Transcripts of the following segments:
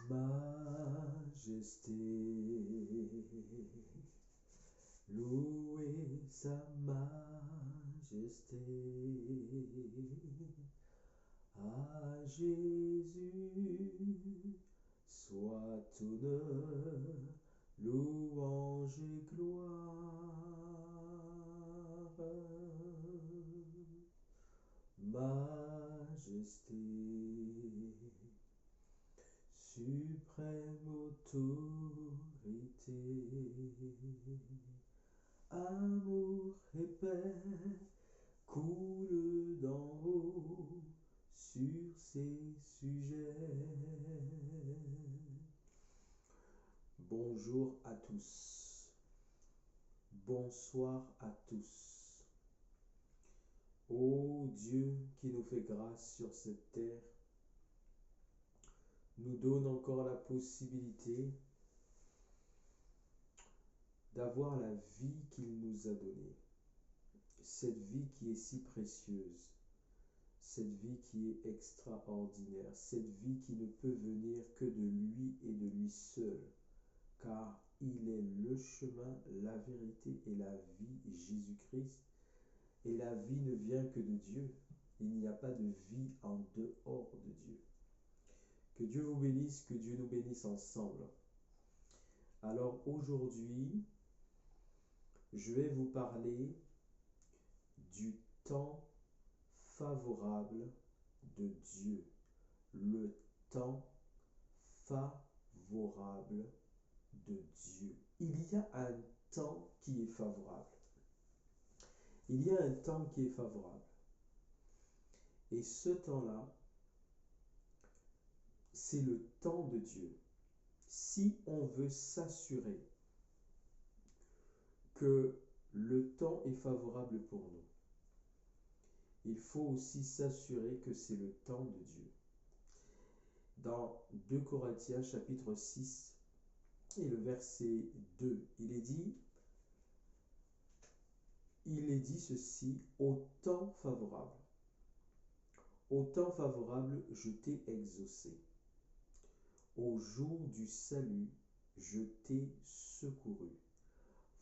Majesté, louez sa majesté. À Jésus soit honneur, louange et gloire. Majesté, suprême autorité, amour et paix coulent d'en haut sur ces sujets. Bonjour à tous, bonsoir à tous. Ô Dieu qui nous fait grâce sur cette terre, nous donne encore la possibilité d'avoir la vie qu'il nous a donnée. Cette vie qui est si précieuse, cette vie qui est extraordinaire, cette vie qui ne peut venir que de lui et de lui seul, car il est le chemin, la vérité et la vie, Jésus-Christ. Et la vie ne vient que de Dieu. Il n'y a pas de vie en dehors de Dieu. Que Dieu vous bénisse, que Dieu nous bénisse ensemble. Alors aujourd'hui, je vais vous parler du temps favorable de Dieu. Le temps favorable de Dieu. Il y a un temps qui est favorable. Il y a un temps qui est favorable. Et ce temps-là, c'est le temps de Dieu. Si on veut s'assurer que le temps est favorable pour nous, il faut aussi s'assurer que c'est le temps de Dieu. Dans 2 Corinthiens chapitre 6 et le verset 2, il est dit ceci: au temps favorable. Au temps favorable, je t'ai exaucé. Au jour du salut, je t'ai secouru.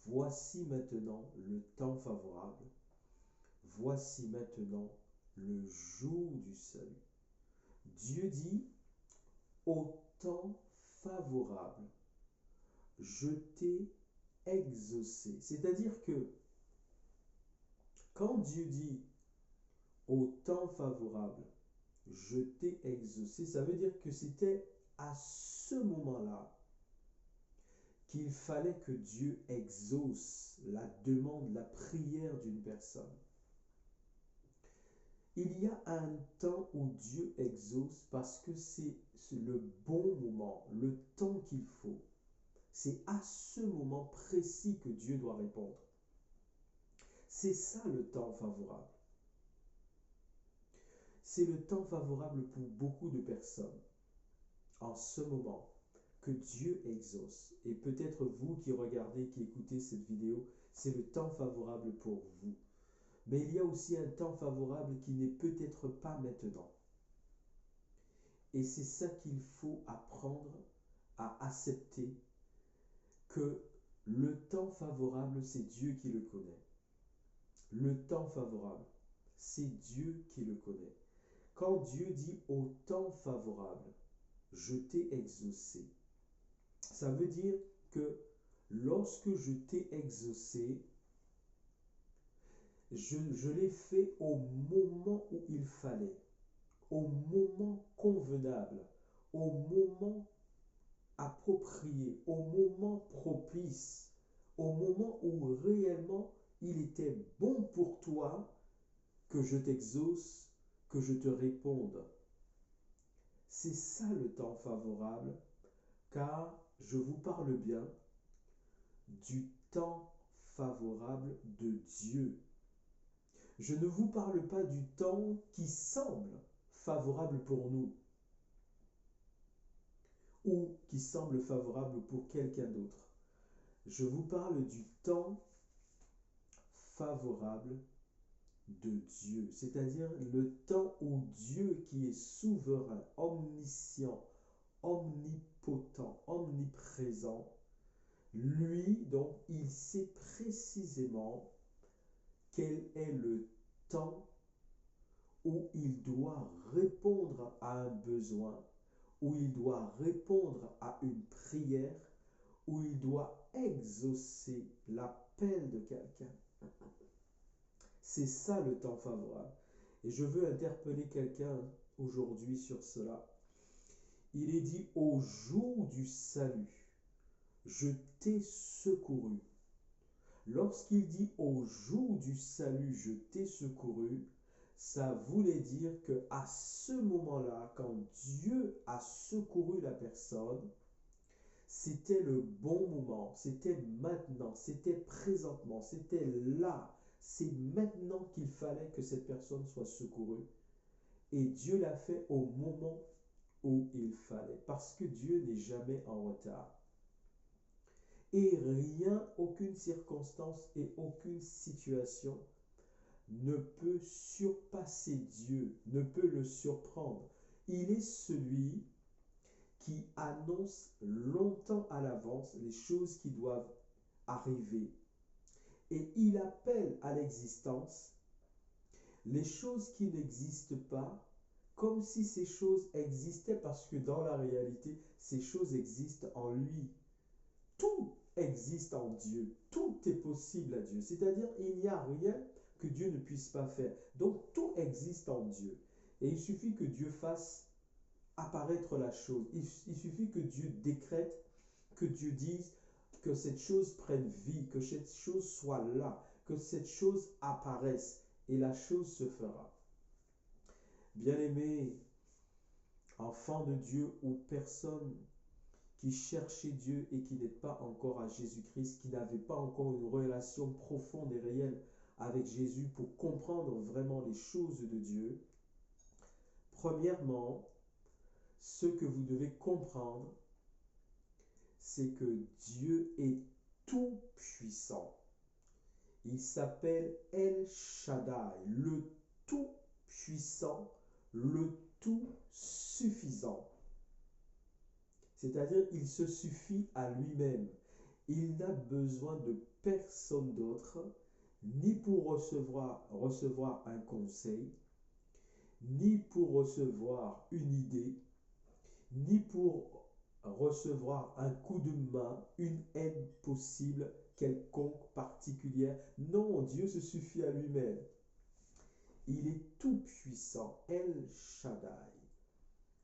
Voici maintenant le temps favorable. Voici maintenant le jour du salut. Dieu dit, au temps favorable, je t'ai exaucé. C'est-à-dire que quand Dieu dit au temps favorable, je t'ai exaucé, ça veut dire que c'était à ce moment-là qu'il fallait que Dieu exauce la demande, la prière d'une personne. Il y a un temps où Dieu exauce parce que c'est le bon moment, le temps qu'il faut. C'est à ce moment précis que Dieu doit répondre. C'est ça le temps favorable. C'est le temps favorable pour beaucoup de personnes. En ce moment que Dieu exauce. Et peut-être vous qui regardez, qui écoutez cette vidéo, c'est le temps favorable pour vous. Mais il y a aussi un temps favorable qui n'est peut-être pas maintenant. Et c'est ça qu'il faut apprendre à accepter, que le temps favorable, c'est Dieu qui le connaît. Le temps favorable, c'est Dieu qui le connaît. Quand Dieu dit au temps favorable, je t'ai exaucé, ça veut dire que lorsque je t'ai exaucé, je l'ai fait au moment où il fallait, au moment convenable, au moment approprié, au moment propice, au moment où réellement il était bon pour toi que je t'exauce, que je te réponde. C'est ça le temps favorable, car je vous parle bien du temps favorable de Dieu. Je ne vous parle pas du temps qui semble favorable pour nous ou qui semble favorable pour quelqu'un d'autre. Je vous parle du temps favorable de Dieu, c'est-à-dire le temps où Dieu qui est souverain, omniscient, omnipotent, présent. Lui, donc, il sait précisément quel est le temps où il doit répondre à un besoin, où il doit répondre à une prière, où il doit exaucer l'appel de quelqu'un. C'est ça le temps favorable. Et je veux interpeller quelqu'un aujourd'hui sur cela. Il est dit au jour du salut, je t'ai secouru. Lorsqu'il dit au jour du salut, je t'ai secouru, ça voulait dire que à ce moment-là, quand Dieu a secouru la personne, c'était le bon moment, c'était maintenant, c'était présentement, c'était là. C'est maintenant qu'il fallait que cette personne soit secourue. Et Dieu l'a fait au moment où il fallait, parce que Dieu n'est jamais en retard. Et rien, aucune circonstance et aucune situation ne peut surpasser Dieu, ne peut le surprendre. Il est celui qui annonce longtemps à l'avance les choses qui doivent arriver. Et il appelle à l'existence les choses qui n'existent pas, comme si ces choses existaient, parce que dans la réalité, ces choses existent en lui. Tout existe en Dieu. Tout est possible à Dieu. C'est-à-dire, il n'y a rien que Dieu ne puisse pas faire. Donc, tout existe en Dieu. Et il suffit que Dieu fasse apparaître la chose. Il suffit que Dieu décrète, que Dieu dise que cette chose prenne vie, que cette chose soit là, que cette chose apparaisse. Et la chose se fera. Bien-aimés, enfants de Dieu ou personnes qui cherchaient Dieu et qui n'êtes pas encore à Jésus-Christ, qui n'avaient pas encore une relation profonde et réelle avec Jésus pour comprendre vraiment les choses de Dieu, premièrement, ce que vous devez comprendre, c'est que Dieu est tout puissant. Il s'appelle El Shaddai, le tout puissant, le tout suffisant. C'est-à-dire, il se suffit à lui-même. Il n'a besoin de personne d'autre, ni pour recevoir un conseil, ni pour recevoir une idée, ni pour recevoir un coup de main, une aide possible, quelconque, particulière. Non, Dieu se suffit à lui-même. Il est tout puissant, El Shaddai,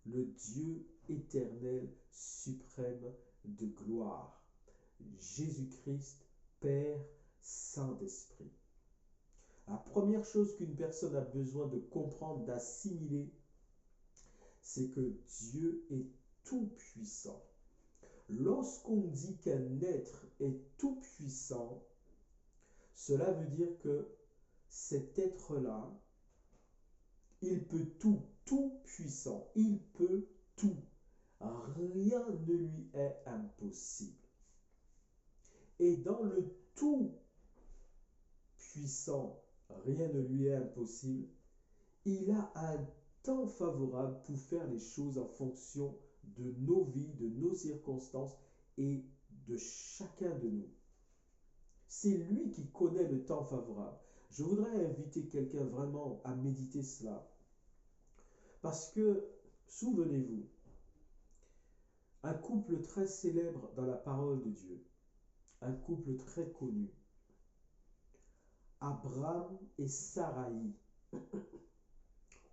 le Dieu éternel, suprême de gloire. Jésus-Christ, Père, Saint-Esprit. La première chose qu'une personne a besoin de comprendre, d'assimiler, c'est que Dieu est tout puissant. Lorsqu'on dit qu'un être est tout puissant, cela veut dire que cet être-là, il peut tout, tout puissant, il peut tout. Rien ne lui est impossible. Et dans le tout puissant, rien ne lui est impossible, il a un temps favorable pour faire les choses en fonction de nos vies, de nos circonstances et de chacun de nous. C'est lui qui connaît le temps favorable. Je voudrais inviter quelqu'un vraiment à méditer cela. Parce que, souvenez-vous, un couple très célèbre dans la parole de Dieu, un couple très connu, Abraham et Saraï.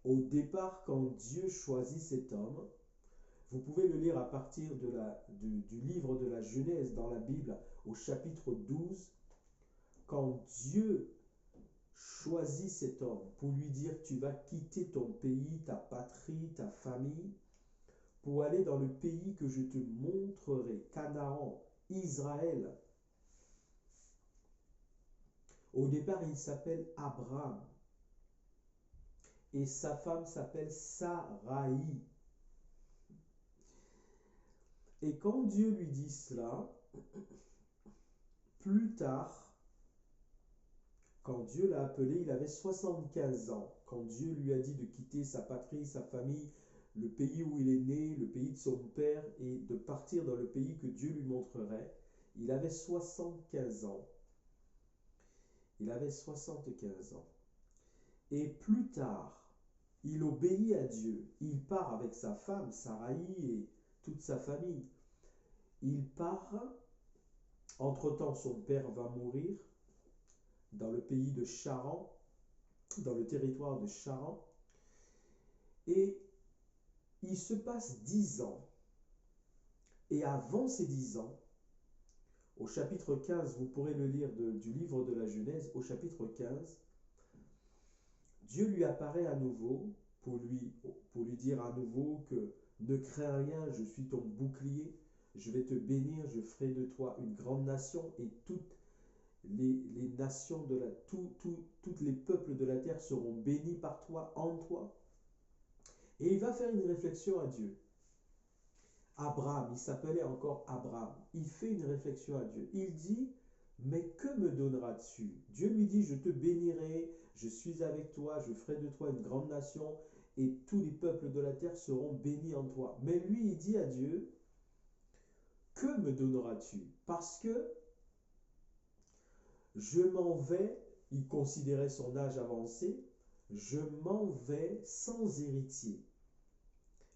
Au départ, quand Dieu choisit cet homme, vous pouvez le lire à partir du livre de la Genèse dans la Bible au chapitre 12, quand Dieu choisit cet homme pour lui dire tu vas quitter ton pays, ta patrie, ta famille, pour aller dans le pays que je te montrerai, Canaan, Israël. Au départ, il s'appelle Abraham et sa femme s'appelle Saraï. Et quand Dieu lui dit cela, plus tard, quand Dieu l'a appelé, il avait 75 ans. Quand Dieu lui a dit de quitter sa patrie, sa famille, le pays où il est né, le pays de son père, et de partir dans le pays que Dieu lui montrerait. Il avait 75 ans. Il avait 75 ans. Et plus tard, il obéit à Dieu. Il part avec sa femme, Saraï, et toute sa famille. Il part. Entre-temps, son père va mourir dans le pays de Charan, dans le territoire de Charan. Et il se passe 10 ans. Et avant ces 10 ans, au chapitre 15, vous pourrez le lire du livre de la Genèse, au chapitre 15, Dieu lui apparaît à nouveau pour lui dire à nouveau que ne crains rien, je suis ton bouclier, je vais te bénir, je ferai de toi une grande nation et toutes les nations tous les peuples de la terre seront bénis par toi, en toi. Et il va faire une réflexion à Dieu. Abraham, il s'appelait encore Abraham. Il fait une réflexion à Dieu. Il dit, mais que me donneras-tu? Dieu lui dit, je te bénirai, je suis avec toi, je ferai de toi une grande nation et tous les peuples de la terre seront bénis en toi. Mais lui, il dit à Dieu, que me donneras-tu? Parce que je m'en vais, il considérait son âge avancé, je m'en vais sans héritier.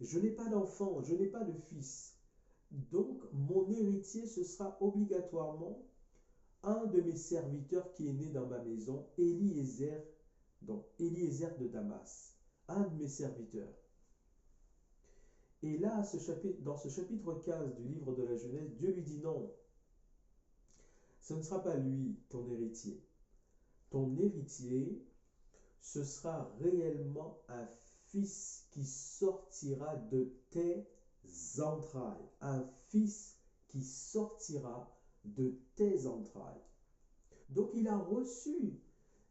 Je n'ai pas d'enfant, je n'ai pas de fils. Donc, mon héritier, ce sera obligatoirement un de mes serviteurs qui est né dans ma maison, Eliezer, donc Eliezer de Damas, un de mes serviteurs. Et là, dans ce chapitre 15 du livre de la Genèse, Dieu lui dit non, ce ne sera pas lui, ton héritier. Ton héritier, ce sera réellement un fils qui sortira de tes entrailles. Un fils qui sortira de tes entrailles. Donc il a reçu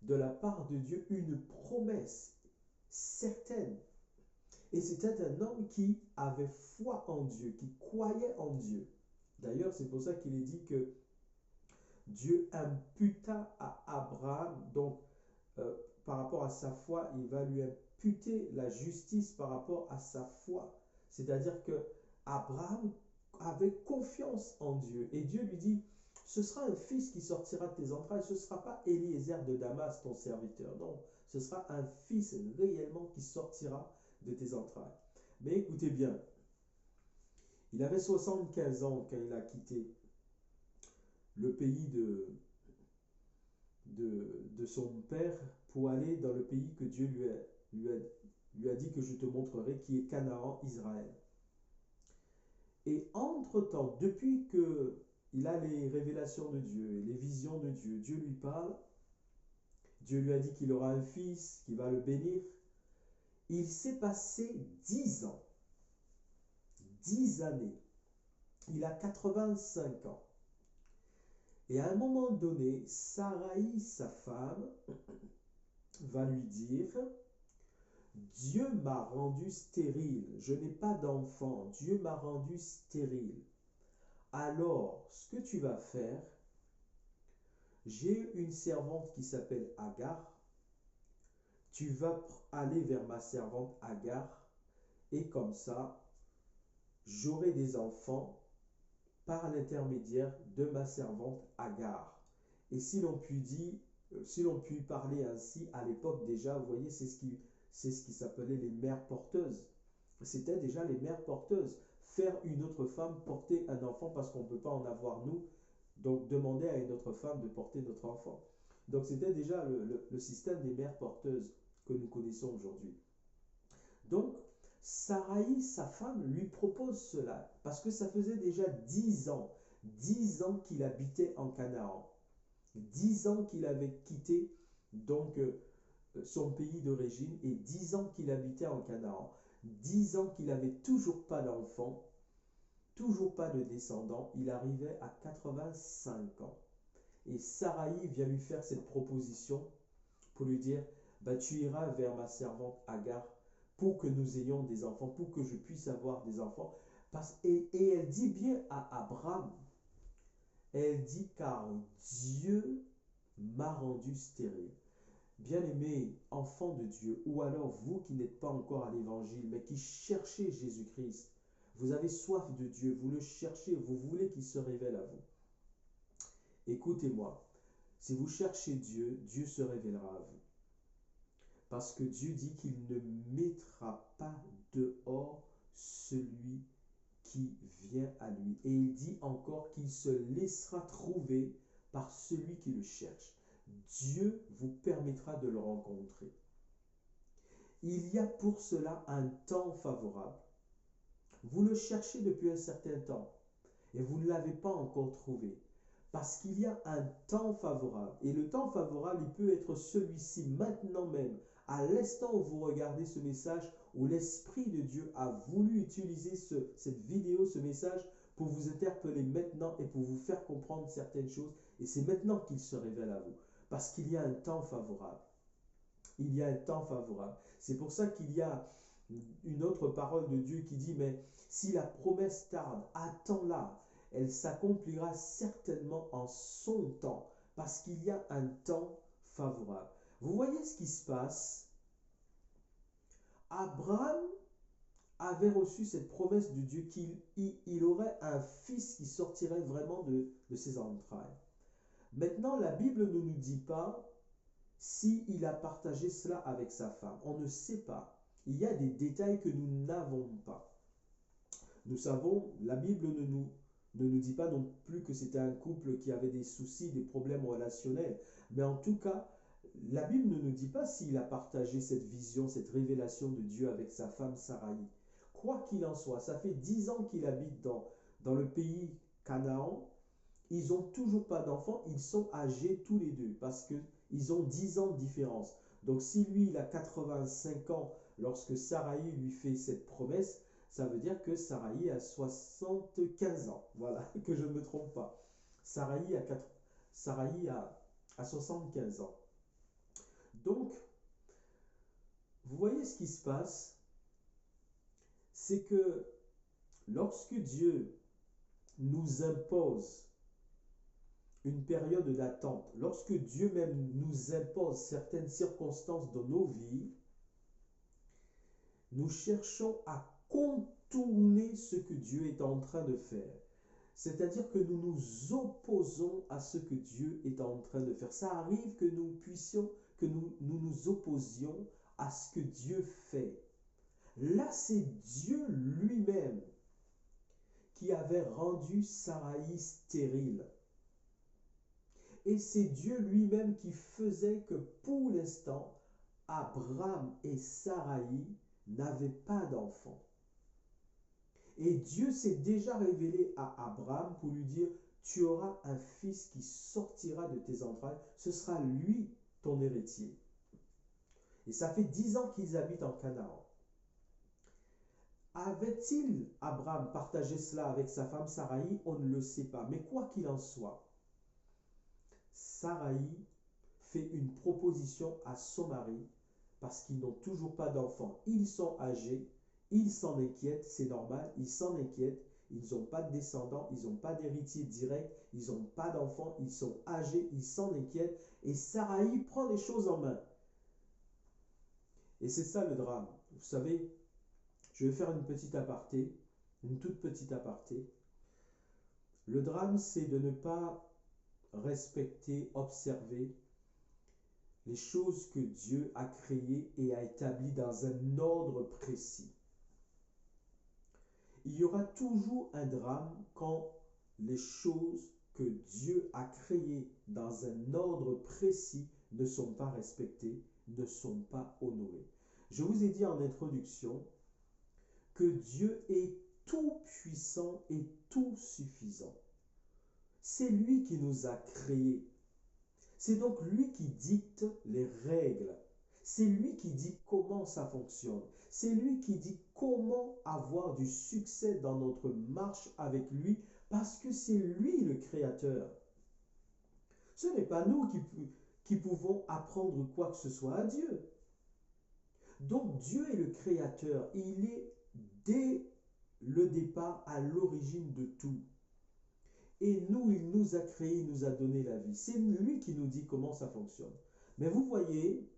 de la part de Dieu une promesse certaine. Et c'était un homme qui avait foi en Dieu, qui croyait en Dieu. D'ailleurs, c'est pour ça qu'il est dit que Dieu imputa à Abraham, donc par rapport à sa foi, il va lui imputer la justice par rapport à sa foi. C'est-à-dire que Abraham avait confiance en Dieu. Et Dieu lui dit, ce sera un fils qui sortira de tes entrailles. Ce ne sera pas Eliezer de Damas, ton serviteur. Non, ce sera un fils réellement qui sortira de tes entrailles. Mais écoutez bien, il avait 75 ans quand il a quitté le pays de son père pour aller dans le pays que Dieu lui a dit que je te montrerai, qui est Canaan, Israël. Et entre-temps, depuis qu'il a les révélations de Dieu et les visions de Dieu, Dieu lui parle, Dieu lui a dit qu'il aura un fils, qui va le bénir. Il s'est passé 10 ans, 10 années. Il a 85 ans. Et à un moment donné, Saraï, sa femme, va lui dire, Dieu m'a rendu stérile, je n'ai pas d'enfant, Dieu m'a rendu stérile. Alors, ce que tu vas faire, j'ai une servante qui s'appelle Agar, tu vas aller vers ma servante Agar, et comme ça, j'aurai des enfants par l'intermédiaire de ma servante Agar. Et si l'on peut parler ainsi à l'époque déjà, vous voyez, c'est ce qui s'appelait les mères porteuses. C'était déjà les mères porteuses. Faire une autre femme porter un enfant parce qu'on ne peut pas en avoir nous, donc demander à une autre femme de porter notre enfant. Donc c'était déjà le système des mères porteuses que nous connaissons aujourd'hui. Donc, Saraï, sa femme, lui propose cela parce que ça faisait déjà 10 ans qu'il habitait en Canaan. 10 ans qu'il avait quitté donc son pays d'origine et 10 ans qu'il habitait en Canaan. 10 ans qu'il n'avait toujours pas d'enfant, toujours pas de descendants. Il arrivait à 85 ans. Et Saraï vient lui faire cette proposition pour lui dire, bah, tu iras vers ma servante Agar pour que nous ayons des enfants, pour que je puisse avoir des enfants. Et elle dit bien à Abraham, elle dit, car Dieu m'a rendu stérile. Bien-aimés, enfants de Dieu, ou alors vous qui n'êtes pas encore à l'évangile, mais qui cherchez Jésus-Christ, vous avez soif de Dieu, vous le cherchez, vous voulez qu'il se révèle à vous. Écoutez-moi, si vous cherchez Dieu, Dieu se révélera à vous. Parce que Dieu dit qu'il ne mettra pas dehors celui qui vient à lui. Et il dit encore qu'il se laissera trouver par celui qui le cherche. Dieu vous permettra de le rencontrer. Il y a pour cela un temps favorable. Vous le cherchez depuis un certain temps et vous ne l'avez pas encore trouvé. Parce qu'il y a un temps favorable. Et le temps favorable, il peut être celui-ci maintenant même. À l'instant où vous regardez ce message, où l'Esprit de Dieu a voulu utiliser cette vidéo, ce message, pour vous interpeller maintenant et pour vous faire comprendre certaines choses. Et c'est maintenant qu'il se révèle à vous. Parce qu'il y a un temps favorable. Il y a un temps favorable. C'est pour ça qu'il y a une autre parole de Dieu qui dit, mais si la promesse tarde, attends-la. Elle s'accomplira certainement en son temps, parce qu'il y a un temps favorable. Vous voyez ce qui se passe? Abraham avait reçu cette promesse de Dieu qu'il aurait un fils qui sortirait vraiment de ses entrailles. Maintenant, la Bible ne nous dit pas s'il a partagé cela avec sa femme. On ne sait pas. Il y a des détails que nous n'avons pas. Nous savons, la Bible ne nous dit pas non plus que c'était un couple qui avait des soucis, des problèmes relationnels. Mais en tout cas, la Bible ne nous dit pas s'il a partagé cette vision, cette révélation de Dieu avec sa femme Saraï. Quoi qu'il en soit, ça fait 10 ans qu'il habite dans le pays Canaan. Ils n'ont toujours pas d'enfants, ils sont âgés tous les deux parce qu'ils ont 10 ans de différence. Donc si lui, il a 85 ans lorsque Saraï lui fait cette promesse, ça veut dire que Saraï a 75 ans. Voilà, que je ne me trompe pas. Saraï a 75 ans. Donc, vous voyez ce qui se passe, c'est que lorsque Dieu nous impose une période d'attente, lorsque Dieu même nous impose certaines circonstances dans nos vies, nous cherchons à contourner ce que Dieu est en train de faire. C'est-à-dire que nous nous opposons à ce que Dieu est en train de faire. Ça arrive que nous opposions à ce que Dieu fait. Là, c'est Dieu lui-même qui avait rendu Saraï stérile. Et c'est Dieu lui-même qui faisait que pour l'instant, Abraham et Saraï n'avaient pas d'enfants. Et Dieu s'est déjà révélé à Abraham pour lui dire, tu auras un fils qui sortira de tes entrailles, ce sera lui ton héritier. Et ça fait 10 ans qu'ils habitent en Canaan. Avait-il, Abraham, partagé cela avec sa femme Saraï? On ne le sait pas. Mais quoi qu'il en soit, Saraï fait une proposition à son mari parce qu'ils n'ont toujours pas d'enfants. Ils sont âgés, ils s'en inquiètent, c'est normal, ils s'en inquiètent. Ils n'ont pas de descendants, ils n'ont pas d'héritier direct, ils n'ont pas d'enfants, ils sont âgés, ils s'en inquiètent. Et Saraï prend les choses en main. Et c'est ça le drame. Vous savez, je vais faire une petite aparté, une toute petite aparté. Le drame, c'est de ne pas respecter, observer les choses que Dieu a créées et a établies dans un ordre précis. Il y aura toujours un drame quand les choses que Dieu a créées dans un ordre précis ne sont pas respectées, ne sont pas honorées. Je vous ai dit en introduction que Dieu est tout puissant et tout suffisant. C'est lui qui nous a créés. C'est donc lui qui dicte les règles. C'est lui qui dit comment ça fonctionne. C'est lui qui dit comment avoir du succès dans notre marche avec lui parce que c'est lui le créateur. Ce n'est pas nous qui pouvons apprendre quoi que ce soit à Dieu. Donc Dieu est le créateur. Il est dès le départ à l'origine de tout. Et nous, il nous a créés, il nous a donné la vie. C'est lui qui nous dit comment ça fonctionne. Mais vous voyez,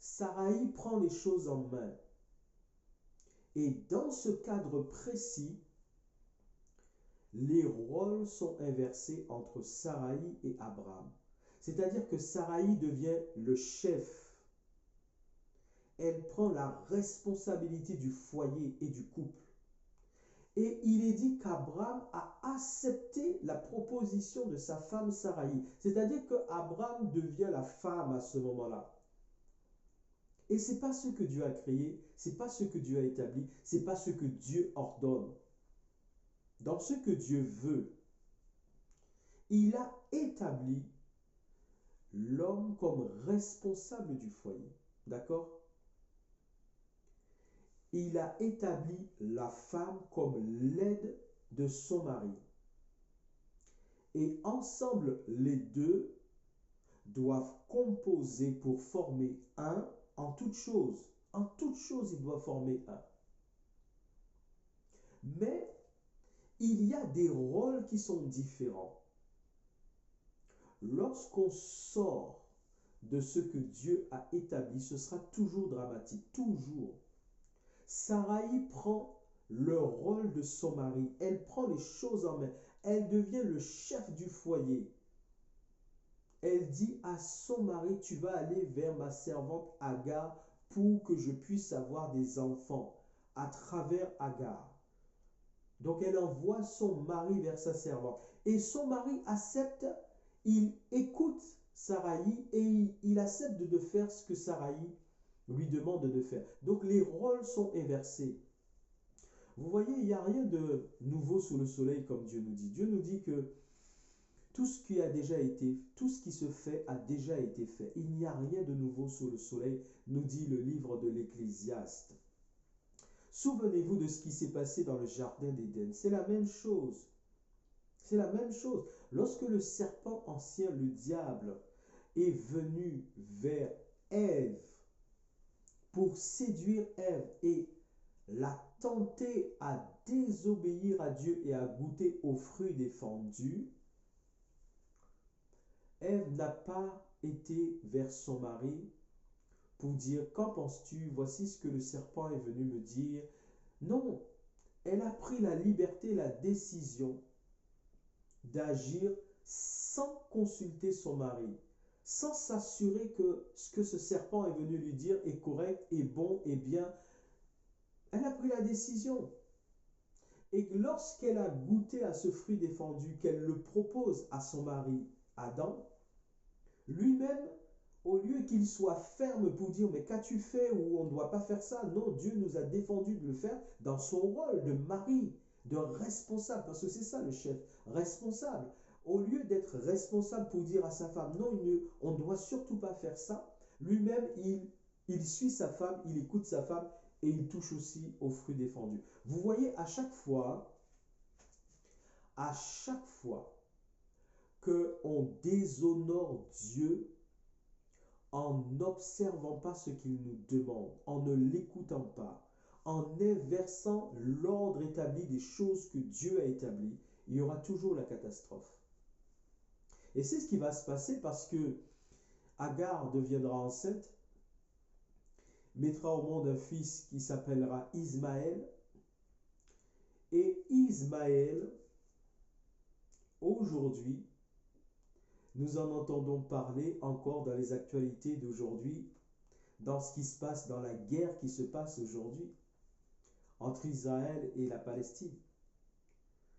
Saraï prend les choses en main. Et dans ce cadre précis, les rôles sont inversés entre Saraï et Abraham. C'est-à-dire que Saraï devient le chef. Elle prend la responsabilité du foyer et du couple. Et il est dit qu'Abraham a accepté la proposition de sa femme Saraï. C'est-à-dire qu'Abraham devient la femme à ce moment-là. Et ce n'est pas ce que Dieu a créé, ce n'est pas ce que Dieu a établi, ce n'est pas ce que Dieu ordonne. Dans ce que Dieu veut, il a établi l'homme comme responsable du foyer. D'accord? Il a établi la femme comme l'aide de son mari. Et ensemble, les deux doivent composer pour former un en toute chose. En toute chose, ils doivent former un. Mais il y a des rôles qui sont différents. Lorsqu'on sort de ce que Dieu a établi, ce sera toujours dramatique, toujours. Saraï prend le rôle de son mari, elle prend les choses en main, elle devient le chef du foyer. Elle dit à son mari, tu vas aller vers ma servante Agar pour que je puisse avoir des enfants à travers Agar. Donc elle envoie son mari vers sa servante. Et son mari accepte, il écoute Saraï et il accepte de faire ce que Saraï lui demande de faire. Donc les rôles sont inversés. Vous voyez, il n'y a rien de nouveau sous le soleil comme Dieu nous dit. Dieu nous dit que tout ce qui a déjà été, tout ce qui se fait a déjà été fait. Il n'y a rien de nouveau sous le soleil, nous dit le livre de l'Ecclésiaste. Souvenez-vous de ce qui s'est passé dans le jardin d'Éden. C'est la même chose. C'est la même chose. Lorsque le serpent ancien, le diable, est venu vers Ève pour séduire Ève et la tenter à désobéir à Dieu et à goûter aux fruits défendus, Ève n'a pas été vers son mari pour dire « Qu'en penses-tu? Voici ce que le serpent est venu me dire. » Non, elle a pris la liberté, la décision d'agir sans consulter son mari, sans s'assurer que ce que ce serpent est venu lui dire est correct, est bon, est bien. Elle a pris la décision. Et lorsqu'elle a goûté à ce fruit défendu, qu'elle le propose à son mari Adam, lui-même, au lieu qu'il soit ferme pour dire mais qu'as-tu fait ou on ne doit pas faire ça, non, Dieu nous a défendu de le faire dans son rôle de mari, de responsable, parce que c'est ça le chef, responsable. Au lieu d'être responsable pour dire à sa femme non, on ne doit surtout pas faire ça, lui-même il suit sa femme, il écoute sa femme et il touche aussi aux fruits défendus. Vous voyez, à chaque fois qu'on déshonore Dieu en n'observant pas ce qu'il nous demande, en ne l'écoutant pas, en inversant l'ordre établi des choses que Dieu a établies, il y aura toujours la catastrophe. Et c'est ce qui va se passer parce que Agar deviendra enceinte, mettra au monde un fils qui s'appellera Ismaël. Et Ismaël, aujourd'hui, nous en entendons parler encore dans les actualités d'aujourd'hui, dans ce qui se passe, dans la guerre qui se passe aujourd'hui entre Israël et la Palestine.